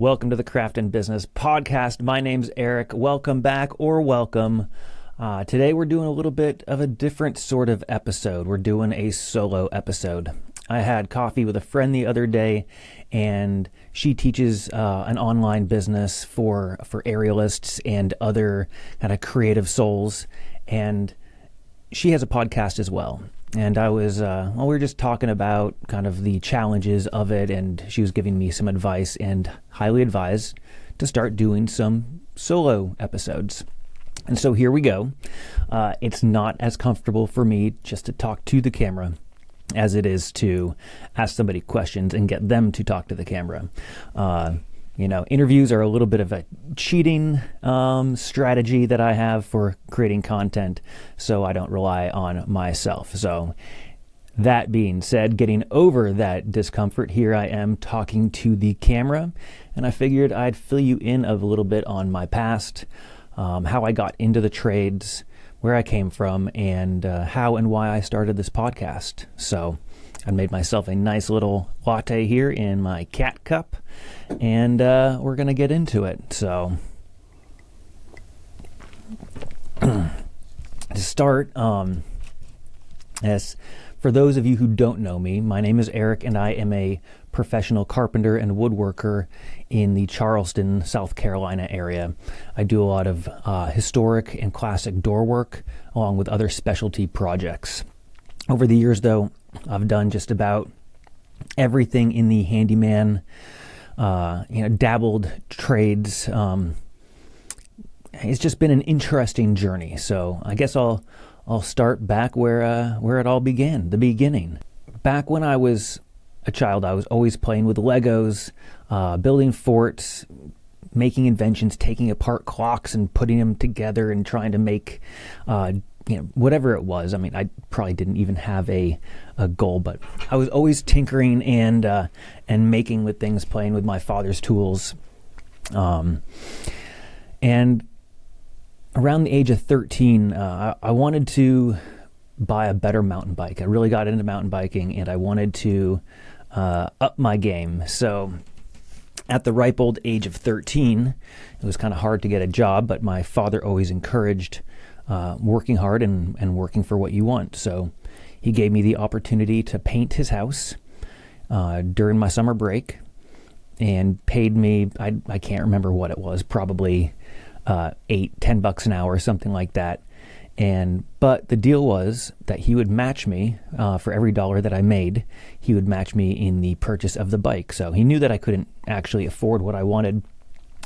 Welcome to the Craft and Business Podcast. My name's Eric. Welcome back or welcome. Today we're doing a little bit of a different sort of episode. We're doing a solo episode. I had coffee with a friend the other day, and she teaches an online business for aerialists and other kind of creative souls, and she has a podcast as well. And I was, we were just talking about kind of the challenges of it, and she was giving me some advice, and highly advised to start doing some solo episodes. And so here we go. It's not as comfortable for me just to talk to the camera as it is to ask somebody questions and get them to talk to the camera. Interviews are a little bit of a cheating strategy that I have for creating content, so I don't rely on myself. So that being said, getting over that discomfort, here I am talking to the camera, and I figured I'd fill you in a little bit on my past, how I got into the trades, where I came from, and how and why I started this podcast. So I made myself a nice little latte here in my cat cup, and we're going to get into it. So to start, as for those of you who don't know me, my name is Eric, and I am a professional carpenter and woodworker in the Charleston, South Carolina area. I do a lot of historic and classic door work, along with other specialty projects. Over the years, though, I've done just about everything in the handyman, dabbled trades. It's just been an interesting journey. So I guess I'll start back where it all began, the beginning. Back when I was a child, I was always playing with Legos, building forts, making inventions, taking apart clocks and putting them together and trying to make whatever it was. I mean, I probably didn't even have a goal, but I was always tinkering and making with things, playing with my father's tools. And around the age of 13, I wanted to buy a better mountain bike. I really got into mountain biking, and I wanted to up my game. So at the ripe old age of 13, it was kind of hard to get a job, but my father always encouraged working hard and working for what you want. So he gave me the opportunity to paint his house during my summer break, and paid me, I can't remember what it was, probably $10 an hour, something like that. But the deal was that he would match me for every dollar that I made. He would match me in the purchase of the bike. So he knew that I couldn't actually afford what I wanted,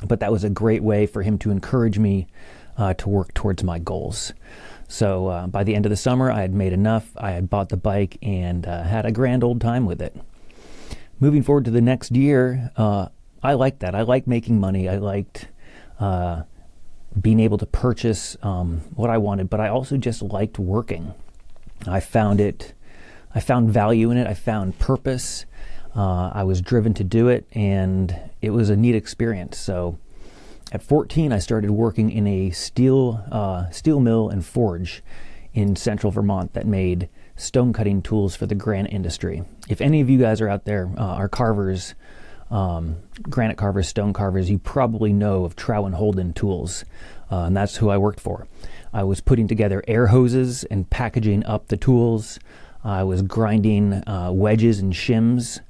but that was a great way for him to encourage me to work towards my goals. So by the end of the summer, I had made enough. I had bought the bike and had a grand old time with it. Moving forward to the next year, I liked that. I liked making money. I liked being able to purchase what I wanted, but I also just liked working. I found value in it. I found purpose. I was driven to do it, and it was a neat experience. So at 14, I started working in a steel mill and forge in central Vermont that made stone cutting tools for the granite industry. If any of you guys are out there, are carvers, granite carvers, stone carvers, you probably know of Trow and Holden tools, and that's who I worked for. I was putting together air hoses and packaging up the tools. I was grinding wedges and shims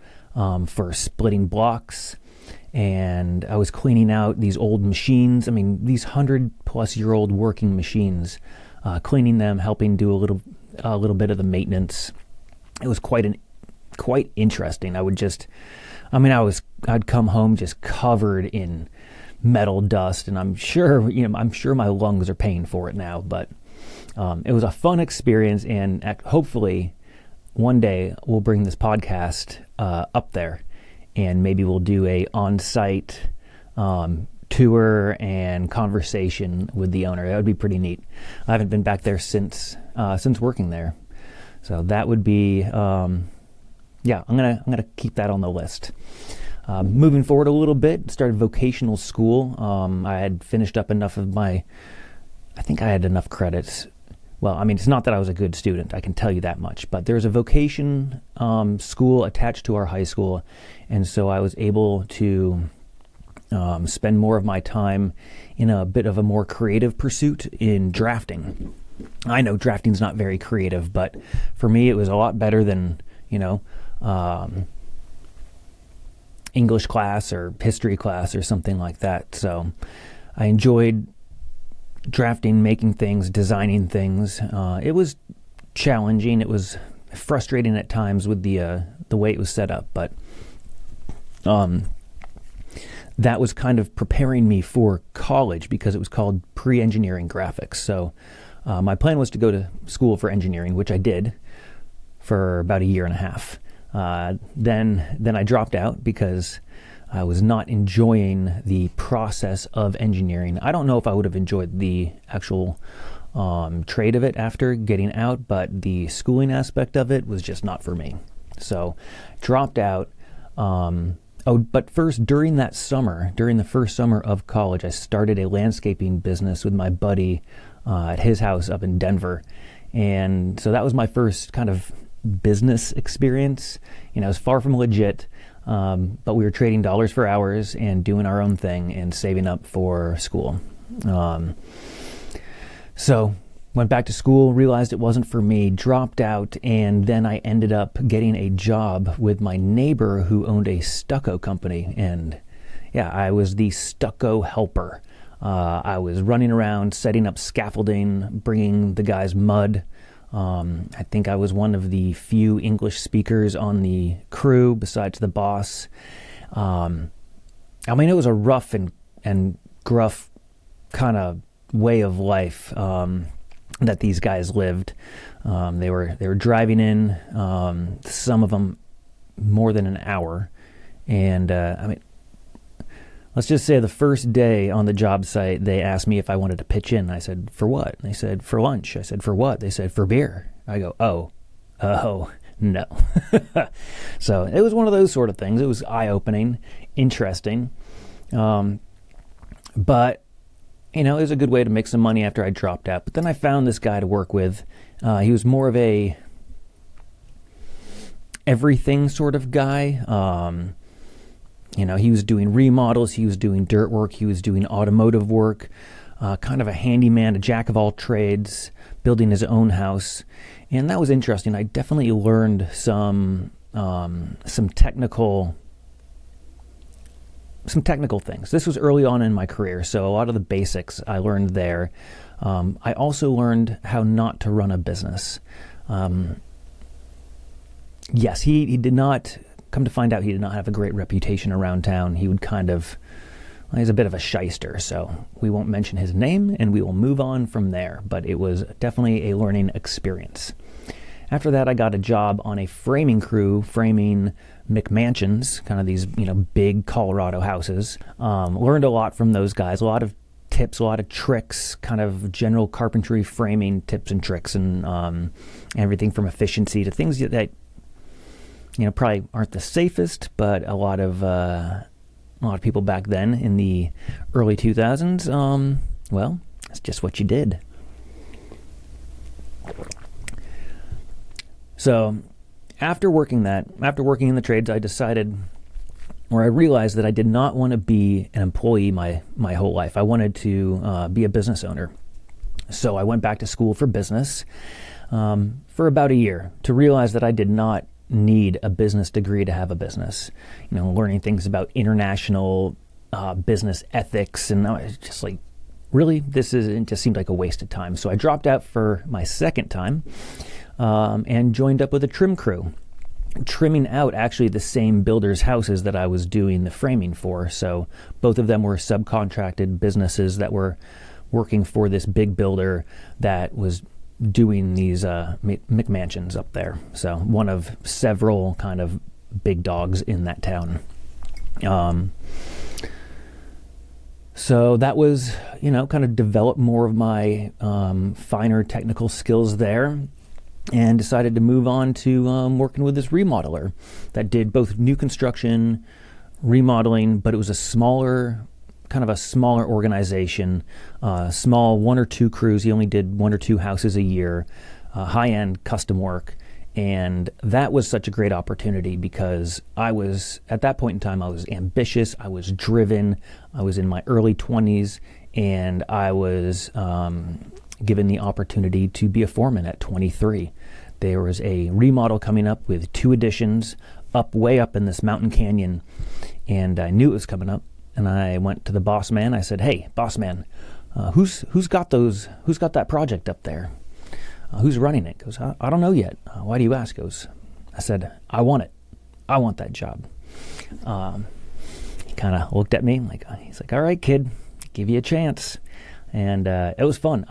for splitting blocks, and I was cleaning out these old machines. I mean, these 100-plus-year-old working machines, cleaning them, helping do a little bit of the maintenance. It was quite interesting. I'd come home just covered in metal dust, and I'm sure my lungs are paying for it now, but it was a fun experience, and hopefully one day we'll bring this podcast up there, and maybe we'll do a on-site tour and conversation with the owner. That would be pretty neat. I haven't been back there since working there, so that would be I'm gonna keep that on the list. Moving forward a little bit, started vocational school. I had finished up enough of I think I had enough credits. Well, I mean, it's not that I was a good student, I can tell you that much, but there's a vocation school attached to our high school, and so I was able to spend more of my time in a bit of a more creative pursuit in drafting. I know drafting's not very creative, but for me it was a lot better than, English class or history class or something like that. So I enjoyed drafting, making things, designing things. It was challenging. It was frustrating at times with the way it was set up, but that was kind of preparing me for college because it was called pre-engineering graphics. So my plan was to go to school for engineering, which I did for about a year and a half. Then I dropped out because I was not enjoying the process of engineering. I don't know if I would have enjoyed the actual trade of it after getting out, but the schooling aspect of it was just not for me. So dropped out. But first, during the first summer of college, I started a landscaping business with my buddy at his house up in Denver. And so that was my first kind of business experience. It was far from legit, but we were trading dollars for hours and doing our own thing and saving up for school. So went back to school, realized it wasn't for me, dropped out, and then I ended up getting a job with my neighbor who owned a stucco company. And yeah, I was the stucco helper. I was running around, setting up scaffolding, bringing the guys mud. I think I was one of the few English speakers on the crew besides the boss. It was a rough and gruff kind of way of life that these guys lived. They were driving in, some of them more than an hour. And let's just say the first day on the job site, they asked me if I wanted to pitch in. I said, for what? They said, for lunch. I said, for what? They said, for beer. I go, oh, no. So it was one of those sort of things. It was eye-opening, interesting. But, it was a good way to make some money after I dropped out. But then I found this guy to work with. He was more of a everything sort of guy. He was doing remodels, he was doing dirt work, he was doing automotive work, kind of a handyman, a jack of all trades, building his own house. And that was interesting. I definitely learned some technical things. This was early on in my career, so a lot of the basics I learned there. I also learned how not to run a business. Yes, he did not... Come to find out, he did not have a great reputation around town. He would he's a bit of a shyster, so we won't mention his name, and we will move on from there. But it was definitely a learning experience. After that, I got a job on a framing crew, framing McMansions, kind of these, big Colorado houses. Learned a lot from those guys, a lot of tips, a lot of tricks, kind of general carpentry framing tips and tricks, and everything from efficiency to things that probably aren't the safest, but a lot of people back then in the early 2000s, that's just what you did. So after working in the trades, I realized that I did not want to be an employee my whole life. I wanted to be a business owner. So I went back to school for business for about a year to realize that I did not need a business degree to have a business. Learning things about international business ethics, and I was just like, really, it just seemed like a waste of time. So I dropped out for my second time and joined up with a trim crew, trimming out actually the same builders' houses that I was doing the framing for. So both of them were subcontracted businesses that were working for this big builder that was doing these McMansions up there. So one of several kind of big dogs in that town. So that was, kind of developed more of my finer technical skills there, and decided to move on to working with this remodeler that did both new construction, remodeling, but it was a smaller organization, small one or two crews. He only did one or two houses a year, high-end custom work. And that was such a great opportunity because I was, at that point in time, I was ambitious, I was driven, I was in my early 20s, and I was given the opportunity to be a foreman at 23. There was a remodel coming up with 2 additions way up in this mountain canyon, and I knew it was coming up. And I went to the boss man. I said, "Hey, boss man, who's got that project up there? Who's running it?" He goes, I don't know yet. Why do you ask? I said, I want it. I want that job. He kind of looked at me like, he's like, "All right, kid, give you a chance." And it was fun.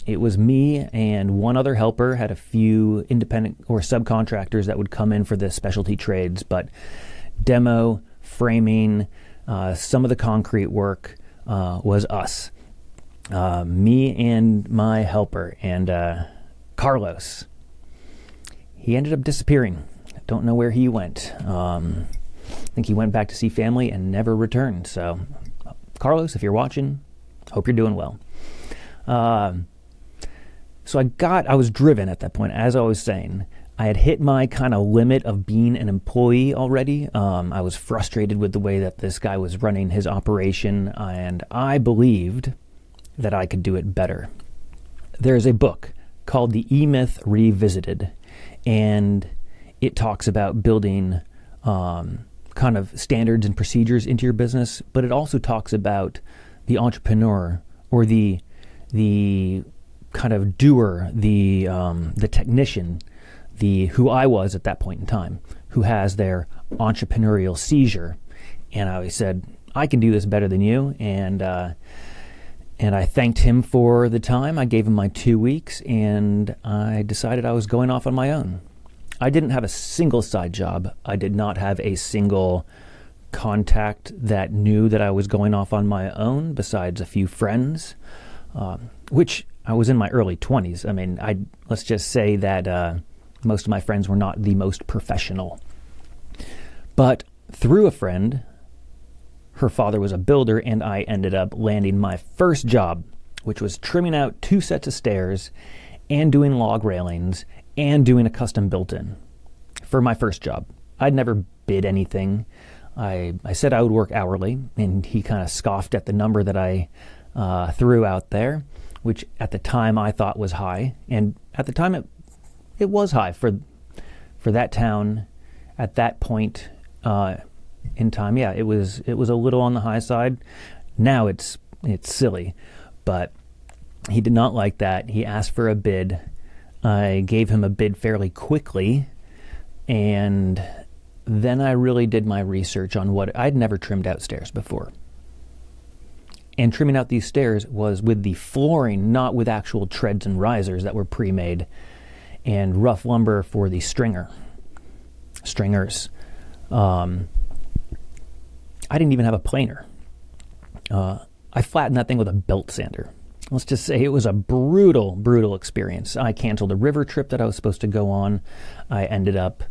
It was me and one other helper, had a few independent or subcontractors that would come in for the specialty trades, but demo, framing, some of the concrete work was us. Me and my helper, and Carlos. He ended up disappearing. I don't know where he went. I think he went back to see family and never returned. So, Carlos, if you're watching, hope you're doing well. So I was driven at that point, as I was saying. I had hit my kind of limit of being an employee already. I was frustrated with the way that this guy was running his operation, and I believed that I could do it better. There's a book called The E-Myth Revisited, and it talks about building kind of standards and procedures into your business, but it also talks about the entrepreneur or the kind of doer, the technician, who I was at that point in time, who has their entrepreneurial seizure. And I always said, I can do this better than you. And I thanked him for the time. I gave him my 2 weeks, and I decided I was going off on my own. I didn't have a single side job. I did not have a single contact that knew that I was going off on my own, besides a few friends, which I was in my early 20s. I mean, let's just say that most of my friends were not the most professional. But through a friend, her father was a builder, and I ended up landing my first job, which was trimming out 2 sets of stairs and doing log railings and doing a custom built-in for my first job. I'd never bid anything. I said I would work hourly, and he kind of scoffed at the number that I threw out there, which at the time I thought was high. And at the time it was high for that town at that point in time. Yeah, it was a little on the high side. Now it's silly, but he did not like that. He asked for a bid. I gave him a bid fairly quickly, and then I really did my research on what I'd never trimmed out stairs before. And trimming out these stairs was with the flooring, not with actual treads and risers that were pre-made, and rough lumber for the stringers. I didn't even have a planer. I flattened that thing with a belt sander. Let's just say it was a brutal experience. I canceled a river trip that I was supposed to go on. I ended up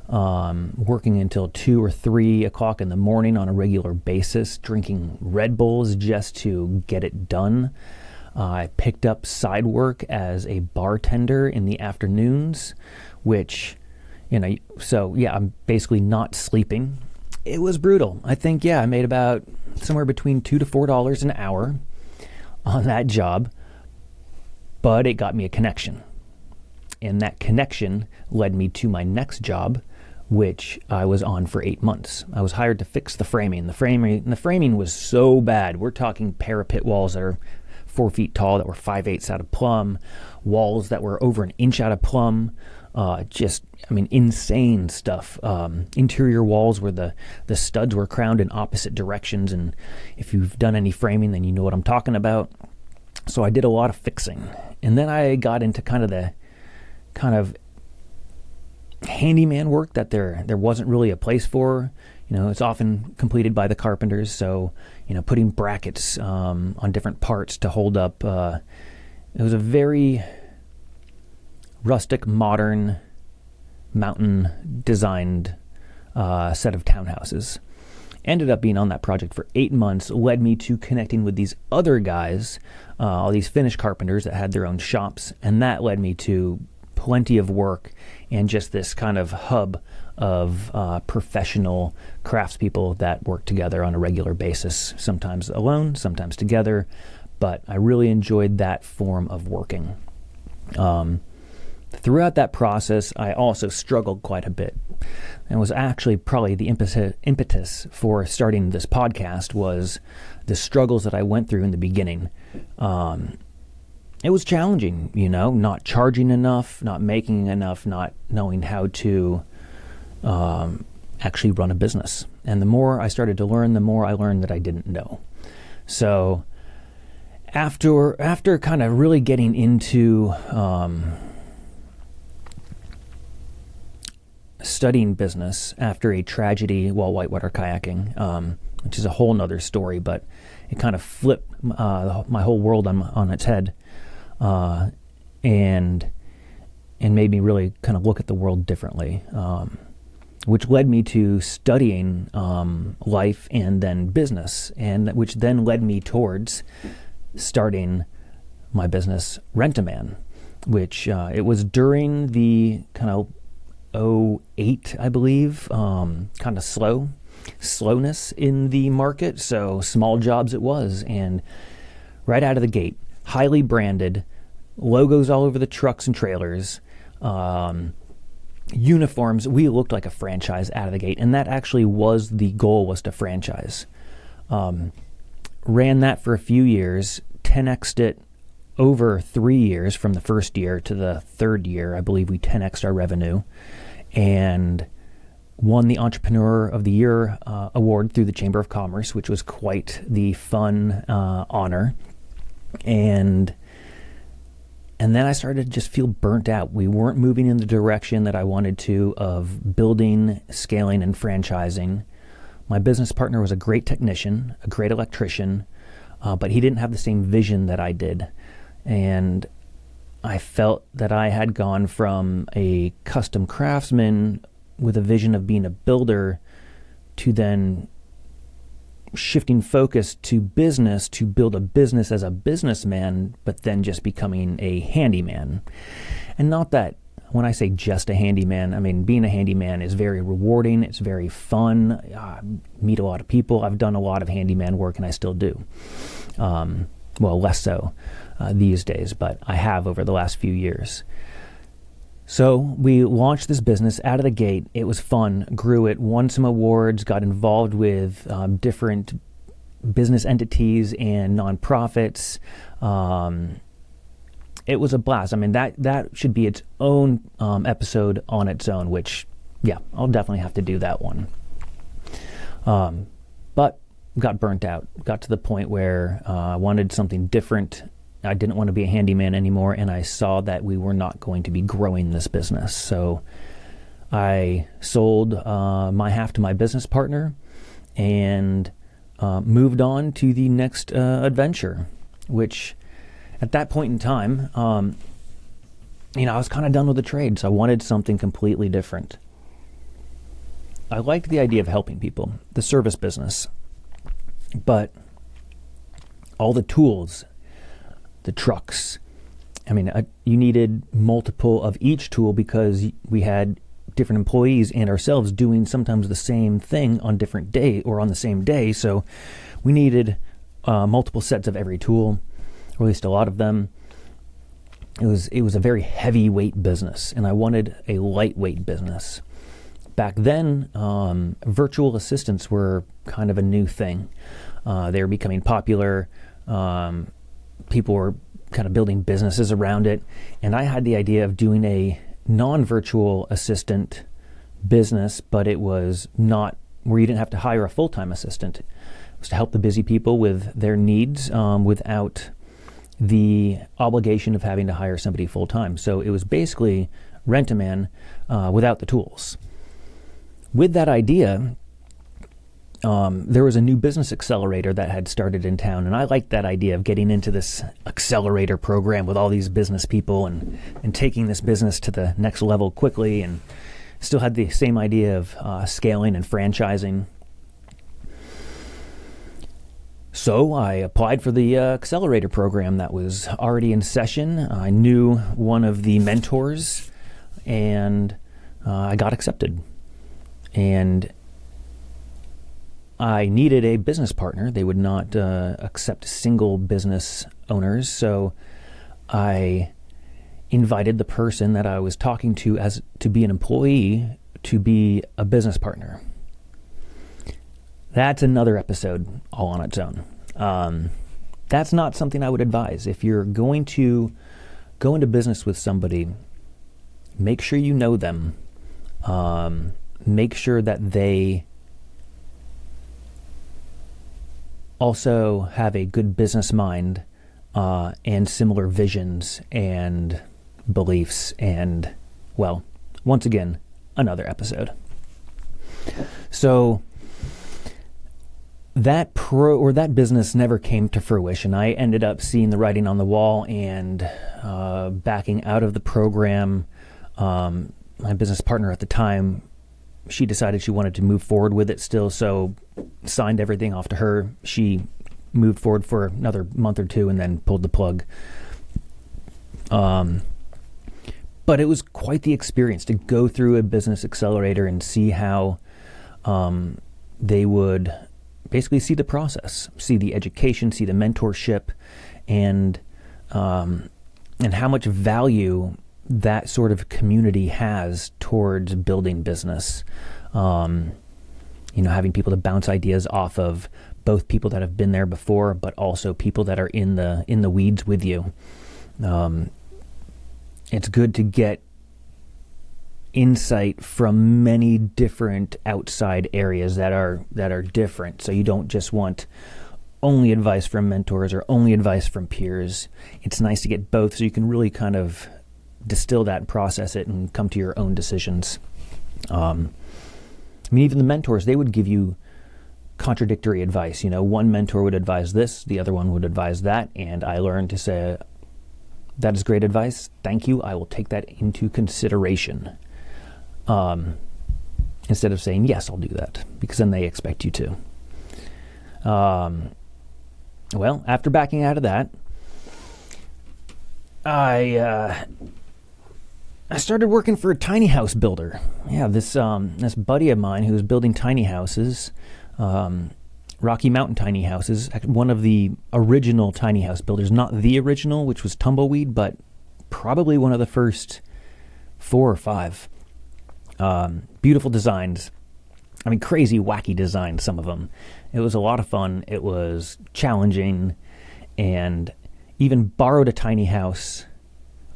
working until 2 or 3 o'clock in the morning on a regular basis, drinking Red Bulls just to get it done. I picked up side work as a bartender in the afternoons, which, so yeah, I'm basically not sleeping. It was brutal. I think, I made about somewhere between $2 to $4 an hour on that job, but it got me a connection. And that connection led me to my next job, which I was on for 8 months. I was hired to fix the framing. The framing was so bad. We're talking parapet walls that are 4 feet tall that were 5/8 out of plumb, walls that were over an inch out of plumb, insane stuff. Interior walls where the studs were crowned in opposite directions, and if you've done any framing, then you know what I'm talking about. So I did a lot of fixing, and then I got into kind of handyman work that there wasn't really a place for. It's often completed by the carpenters, so putting brackets on different parts to hold up. It was a very rustic, modern, mountain designed set of townhouses. Ended up being on that project for 8 months, led me to connecting with these other guys, all these Finnish carpenters that had their own shops, and that led me to plenty of work and just this kind of hub of professional craftspeople that work together on a regular basis, sometimes alone, sometimes together, but I really enjoyed that form of working. Throughout that process, I also struggled quite a bit. And was actually probably the impetus for starting this podcast was the struggles that I went through in the beginning. It was challenging, not charging enough, not making enough, not knowing how to actually run a business. And the more I started to learn, the more I learned that I didn't know. So after kind of really getting into studying business after a tragedy while whitewater kayaking, which is a whole nother story, but it kind of flipped my whole world on its head, and made me really kind of look at the world differently, which led me to studying life and then business, and which then led me towards starting my business, Rent-A-Man, which it was during the kind of 2008, I believe, kind of slowness in the market. So small jobs it was. And right out of the gate, highly branded, logos all over the trucks and trailers, uniforms. We looked like a franchise out of the gate. And that actually was the goal, was to franchise. Ran that for a few years, 10x'd it over 3 years from the first year to the third year. I believe we 10x'd our revenue and won the Entrepreneur of the Year award through the Chamber of Commerce, which was quite the fun honor. And then I started to just feel burnt out. We weren't moving in the direction that I wanted to of building, scaling, and franchising. My business partner was a great technician, a great electrician, but he didn't have the same vision that I did. And I felt that I had gone from a custom craftsman with a vision of being a builder to then shifting focus to business, to build a business as a businessman, but then just becoming a handyman. And not that when I say just a handyman, I mean being a handyman is very rewarding, it's very fun, I meet a lot of people, I've done a lot of handyman work and I still do. Well, less so these days, but I have over the last few years. So we launched this business out of the gate. It was fun, grew it, won some awards, got involved with different business entities and nonprofits. It was a blast. I mean, that should be its own episode on its own, which, yeah, I'll definitely have to do that one. But got burnt out, got to the point where I wanted something different. I didn't want to be a handyman anymore, and I saw that we were not going to be growing this business. So I sold my half to my business partner and moved on to the next adventure, which at that point in time, I was kind of done with the trade, so I wanted something completely different. I liked the idea of helping people, the service business, but all the tools, the trucks, you needed multiple of each tool because we had different employees and ourselves doing sometimes the same thing on different day or on the same day. So we needed multiple sets of every tool, or at least a lot of them. It was a very heavyweight business, and I wanted a lightweight business. Back then, virtual assistants were kind of a new thing. They were becoming popular. People were kind of building businesses around it. And I had the idea of doing a non-virtual assistant business, but it was not where you didn't have to hire a full-time assistant. It was to help the busy people with their needs without the obligation of having to hire somebody full-time. So it was basically Rent-A-Man without the tools. With that idea, there was a new business accelerator that had started in town, and I liked that idea of getting into this accelerator program with all these business people and taking this business to the next level quickly, and still had the same idea of scaling and franchising. So I applied for the accelerator program that was already in session. I knew one of the mentors and I got accepted. And I needed a business partner. They would not accept single business owners, so I invited the person that I was talking to as to be an employee to be a business partner. That's another episode all on its own. That's not something I would advise. If you're going to go into business with somebody, make sure you know them. Make sure that they also have a good business mind and similar visions and beliefs, and, well, once again, another episode. So that business never came to fruition. I ended up seeing the writing on the wall and backing out of the program. My business partner at the time, she decided she wanted to move forward with it still, so signed everything off to her. She moved forward for another month or two and then pulled the plug. But it was quite the experience to go through a business accelerator and see how they would basically see the process, see the education, see the mentorship, and how much value that sort of community has towards building business. Having people to bounce ideas off of, both people that have been there before, but also people that are in the weeds with you. It's good to get insight from many different outside areas that are different. So you don't just want only advice from mentors or only advice from peers. It's nice to get both so you can really kind of distill that and process it and come to your own decisions. Even the mentors, they would give you contradictory advice. One mentor would advise this, the other one would advise that, and I learned to say, that is great advice. Thank you. I will take that into consideration. Instead of saying, yes, I'll do that, because then they expect you to. Well, after backing out of that, I started working for a tiny house builder. Yeah, this buddy of mine who was building tiny houses, Rocky Mountain tiny houses, one of the original tiny house builders, not the original, which was Tumbleweed, but probably one of the first 4 or 5. Beautiful designs. Crazy, wacky designs, some of them. It was a lot of fun. It was challenging, and even borrowed a tiny house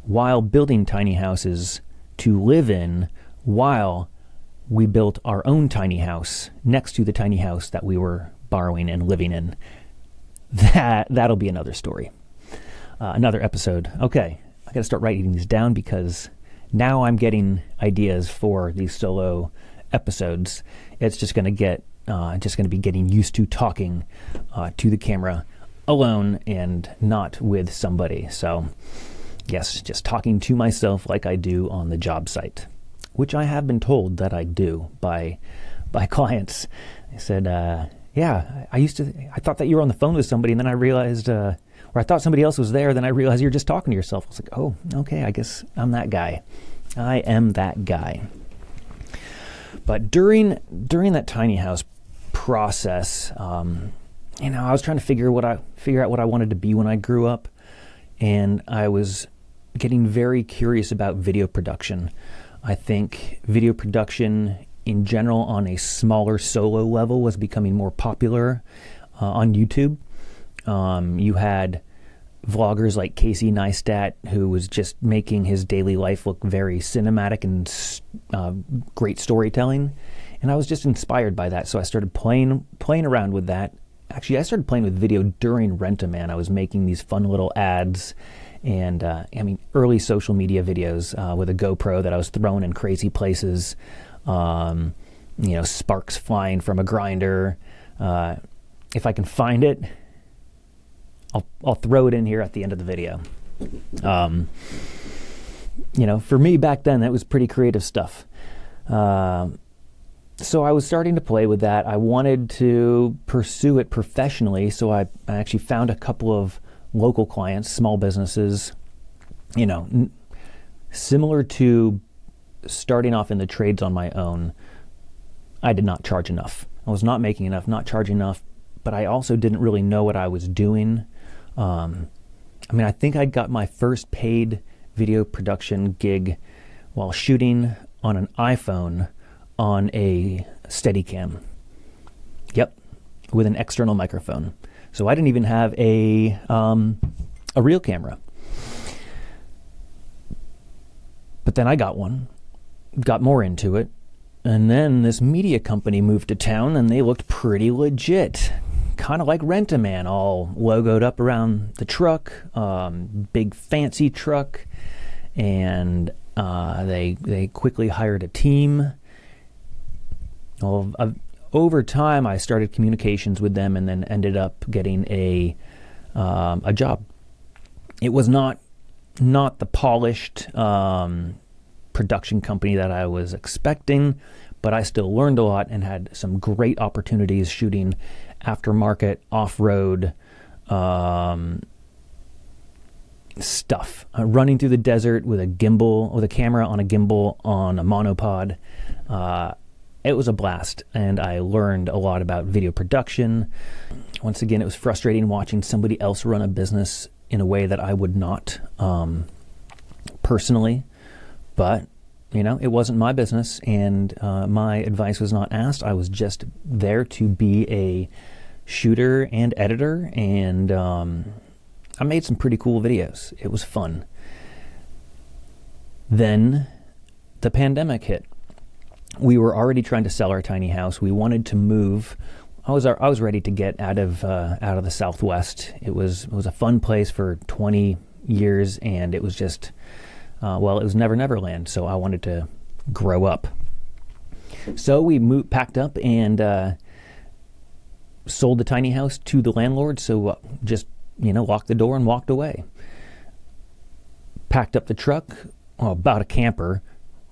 while building tiny houses to live in while we built our own tiny house next to the tiny house that we were borrowing and living in. That'll be another story. Another episode. Okay, I got to start writing these down because now I'm getting ideas for these solo episodes. It's just going to be getting used to talking to the camera alone and not with somebody. So yes, just talking to myself like I do on the job site, which I have been told that I do by clients. They said, I thought that you were on the phone with somebody, and then I realized, or I thought somebody else was there, then I realized you're just talking to yourself. I was like, oh, okay, I guess I'm that guy. I am that guy. But during that tiny house process, I was trying to figure out what I wanted to be when I grew up, and I was getting very curious about video production. I think video production in general on a smaller solo level was becoming more popular on YouTube. You had vloggers like Casey Neistat, who was just making his daily life look very cinematic and great storytelling. And I was just inspired by that. So I started playing around with that. Actually, I started playing with video during Rent-A-Man. I was making these fun little ads and early social media videos with a GoPro that I was throwing in crazy places. Sparks flying from a grinder. If I can find it, I'll throw it in here at the end of the video. For me back then, that was pretty creative stuff. So I was starting to play with that. I wanted to pursue it professionally, so I actually found a couple of local clients, small businesses, similar to starting off in the trades on my own, I did not charge enough. I was not making enough, not charging enough, but I also didn't really know what I was doing. I think I got my first paid video production gig while shooting on an iPhone on a Steadicam. Yep, with an external microphone. So I didn't even have a real camera. But then I got one, got more into it, and then this media company moved to town, and they looked pretty legit. Kind of like Rent-A-Man, all logoed up around the truck, big fancy truck, and they quickly hired a team. Well, over time, I started communications with them, and then ended up getting a job. It was not the polished production company that I was expecting, but I still learned a lot and had some great opportunities shooting aftermarket, off-road stuff. Running through the desert with a camera on a gimbal on a monopod. It was a blast, and I learned a lot about video production. Once again, it was frustrating watching somebody else run a business in a way that I would not personally, but it wasn't my business, and my advice was not asked. I was just there to be a shooter and editor, and I made some pretty cool videos. It was fun. Then the pandemic hit. We were already trying to sell our tiny house. We wanted to move. I was ready to get out of the Southwest. It was a fun place for 20 years, and it was just it was Never Land. So I wanted to grow up. So we packed up and sold the tiny house to the landlord. So just locked the door and walked away. Packed up the truck, about a camper.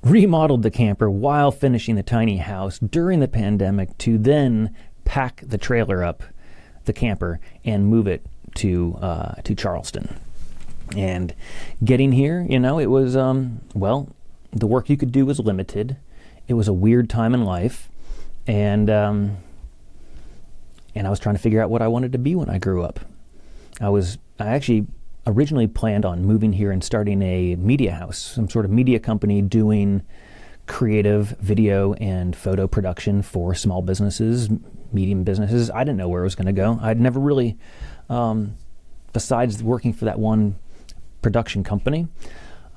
Remodeled the camper while finishing the tiny house during the pandemic to then pack the trailer up, the camper, and move it to Charleston. And getting here, it was, the work you could do was limited. It was a weird time in life. And I was trying to figure out what I wanted to be when I grew up. I actually originally planned on moving here and starting a media house, some sort of media company doing creative video and photo production for small businesses, medium businesses. I didn't know where it was going to go. I'd never really, besides working for that one production company,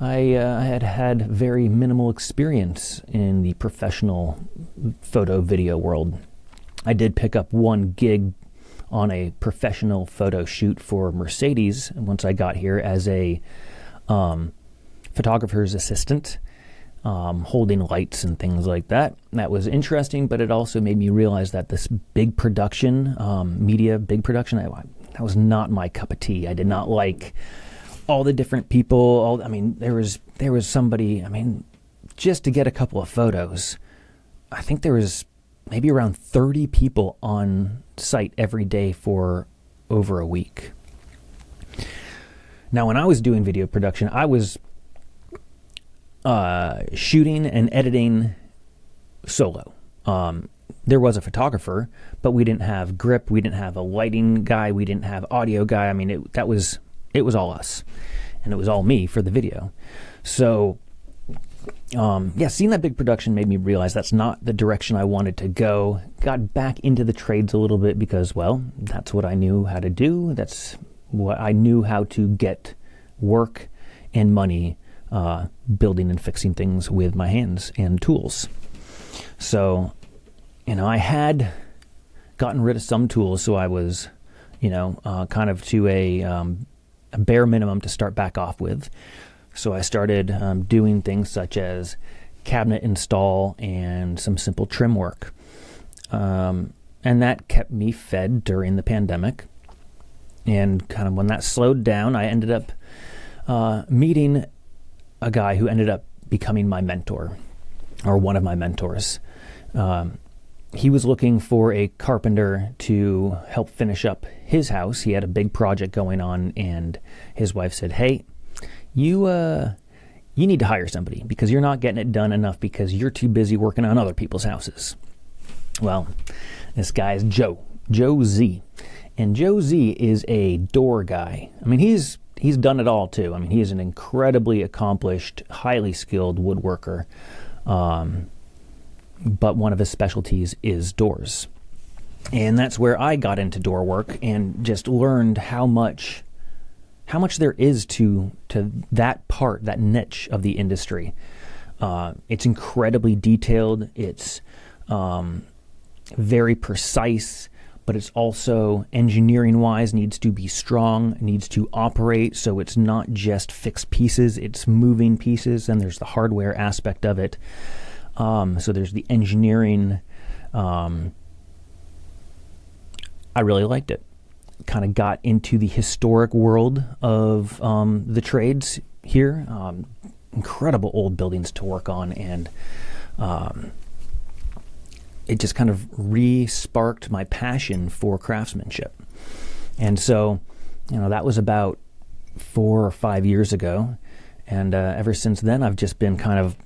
I had very minimal experience in the professional photo video world. I did pick up one gig on a professional photo shoot for Mercedes once I got here as a photographer's assistant, holding lights and things like that. That was interesting, but it also made me realize that this big production, big production, that was not my cup of tea. I did not like all the different people. There was somebody, just to get a couple of photos, I think there was maybe around 30 people on site every day for over a week. Now, when I was doing video production, I was shooting and editing solo. There was a photographer, but we didn't have grip. We didn't have a lighting guy. We didn't have audio guy. It was all us, and it was all me for the video. So seeing that big production made me realize that's not the direction I wanted to go. Got back into the trades a little bit because, that's what I knew how to do. That's what I knew how to get work and money building and fixing things with my hands and tools. So, I had gotten rid of some tools, so I was, kind of to a bare minimum to start back off with. So I started doing things such as cabinet install and some simple trim work. And that kept me fed during the pandemic. And kind of when that slowed down, I ended up meeting a guy who ended up becoming my mentor, or one of my mentors. He was looking for a carpenter to help finish up his house. He had a big project going on, and his wife said, "Hey, you you need to hire somebody because you're not getting it done enough because you're too busy working on other people's houses. Well, this guy is Joe Z. And Joe Z is a door guy. I mean, he's done it all too. I mean, he is an incredibly accomplished, highly skilled woodworker. But one of his specialties is doors. And that's where I got into door work and just learned how much there is to that part, that niche of the industry. It's incredibly detailed. It's very precise, but it's also engineering-wise needs to be strong, needs to operate, so it's not just fixed pieces, it's moving pieces, and there's the hardware aspect of it. So there's the engineering. I really liked it. Kind of got into the historic world of the trades here. Incredible old buildings to work on, and it just kind of re-sparked my passion for craftsmanship. And so, that was about 4 or 5 years ago, and ever since then I've just been kind of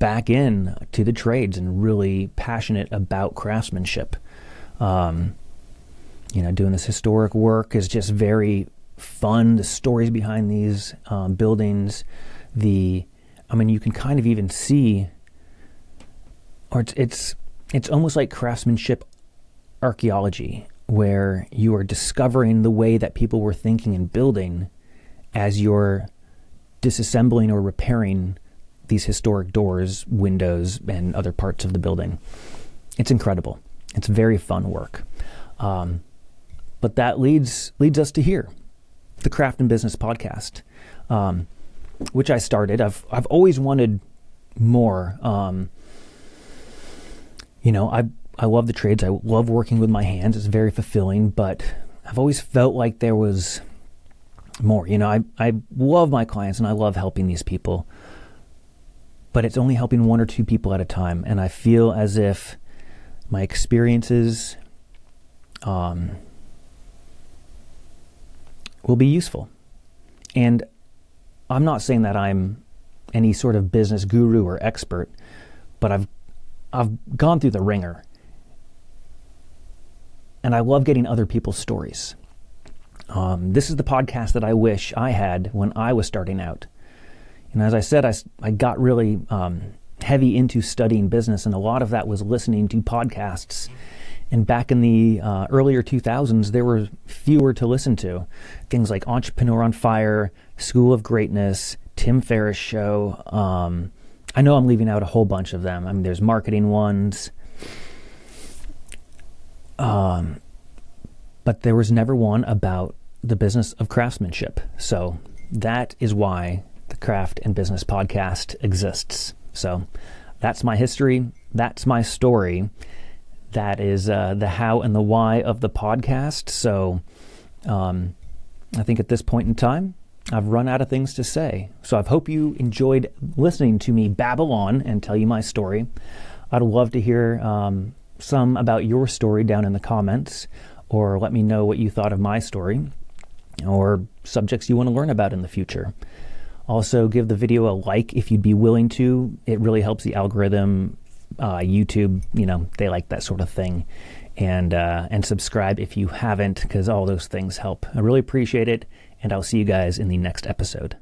back in to the trades and really passionate about craftsmanship. Doing this historic work is just very fun. The stories behind these buildings, you can kind of even see, or it's almost like craftsmanship archaeology, where you are discovering the way that people were thinking and building as you're disassembling or repairing these historic doors, windows, and other parts of the building. It's incredible. It's very fun work. But that leads us to here, the Craft and Business Podcast, which I started. I've always wanted more. I love the trades. I love working with my hands. It's very fulfilling, but I've always felt like there was more. I love my clients and I love helping these people, but it's only helping 1 or 2 people at a time. And I feel as if my experiences will be useful. And I'm not saying that I'm any sort of business guru or expert, but I've gone through the ringer. And I love getting other people's stories. This is the podcast that I wish I had when I was starting out. And as I said, I got really heavy into studying business, and a lot of that was listening to podcasts. And back in the earlier 2000s, there were fewer to listen to. Things like Entrepreneur on Fire, School of Greatness, Tim Ferriss Show. I know I'm leaving out a whole bunch of them. I mean, there's marketing ones. But there was never one about the business of craftsmanship. So that is why the Craft and Business Podcast exists. So that's my history. That's my story. That is the how and the why of the podcast. So I think at this point in time, I've run out of things to say. So I hope you enjoyed listening to me babble on and tell you my story. I'd love to hear some about your story down in the comments, or let me know what you thought of my story, or subjects you want to learn about in the future. Also, give the video a like if you'd be willing to. It really helps the algorithm. YouTube, they like that sort of thing. And subscribe if you haven't, because all those things help. I really appreciate it, and I'll see you guys in the next episode.